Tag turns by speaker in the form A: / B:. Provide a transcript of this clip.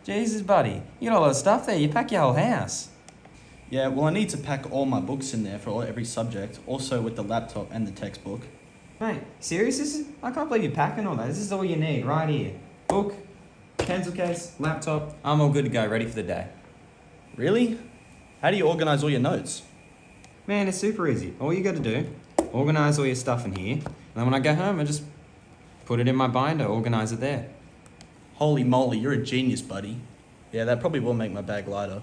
A: Jesus, buddy, you got a lot of stuff there. You pack your whole house.
B: Yeah, well, I need to pack all my books in there for every subject, also with the laptop and the textbook.
A: Mate, serious? I can't believe you're packing all that. This is all you need right here. Book, pencil case, laptop. I'm all good to go, ready for the day.
B: Really? How do you organise all your notes?
A: Man, it's super easy. All you got to do, organise all your stuff in here, and then when I go home, I just put it in my binder, organise it there.
B: Holy moly, you're a genius, buddy. Yeah, that probably will make my bag lighter.